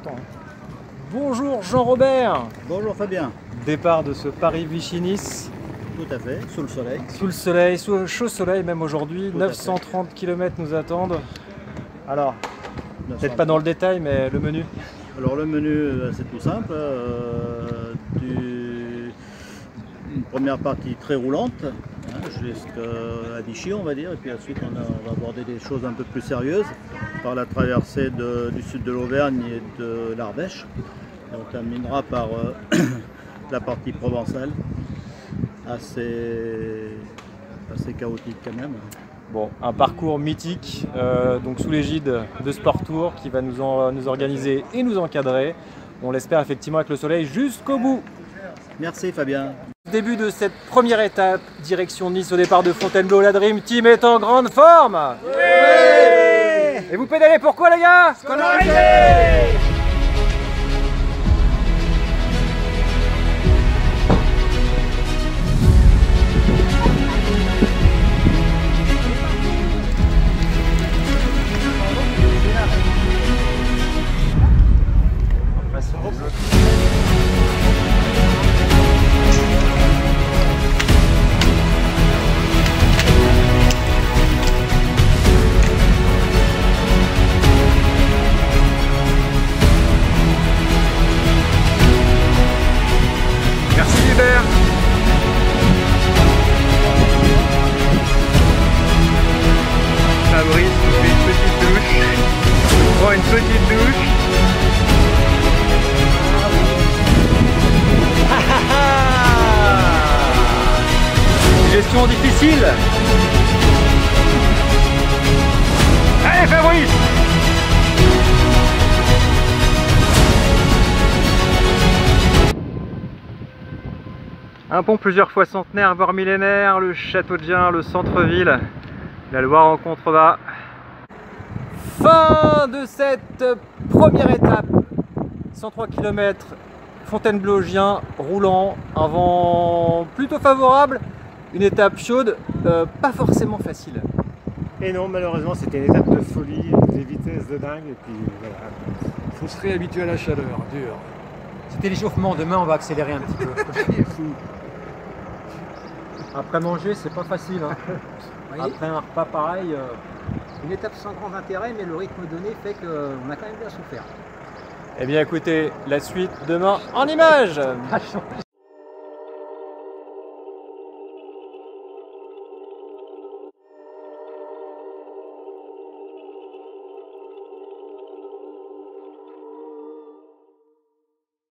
important. Bonjour Jean-Robert. Bonjour Fabien. Départ de ce Paris-Vichy-Nice. Tout à fait, sous le soleil. Sous le soleil, sous le chaud soleil même aujourd'hui. 930 km nous attendent. Alors, peut-être pas dans le détail, mais le menu. Alors le menu, c'est tout simple. Une première partie très roulante, jusqu'à Vichy on va dire, et puis ensuite on va aborder des choses un peu plus sérieuses par la traversée du sud de l'Auvergne et de l'Ardèche. Et on terminera par la partie provençale, assez chaotique quand même. Bon, un parcours mythique, donc sous l'égide de Sport Tour qui va nous organiser et nous encadrer. On l'espère effectivement avec le soleil jusqu'au bout. Merci Fabien. Début de cette première étape, direction Nice au départ de Fontainebleau. La Dream Team est en grande forme. Oui. Et vous pédalez pourquoi les gars? Ce qu'on a rêvé. Merci Hubert. Fabrice fait une petite douche. Je prends une petite douche. Gestion difficile. Allez Fabrice. Un pont plusieurs fois centenaire, voire millénaire, le château de Gien, le centre-ville, la Loire en contrebas. Fin de cette première étape, 103 km, Fontainebleau-Gien, roulant, un vent plutôt favorable, une étape chaude, pas forcément facile. Et non, malheureusement, c'était une étape de folie, des vitesses de dingue, et puis voilà. Faut se réhabituer à la chaleur, dur. C'était l'échauffement, demain on va accélérer un petit peu. Après manger, c'est pas facile. Hein. Après un repas pareil. Une étape sans grand intérêt, mais le rythme donné fait qu'on a quand même bien souffert. Eh bien écoutez, la suite demain en images.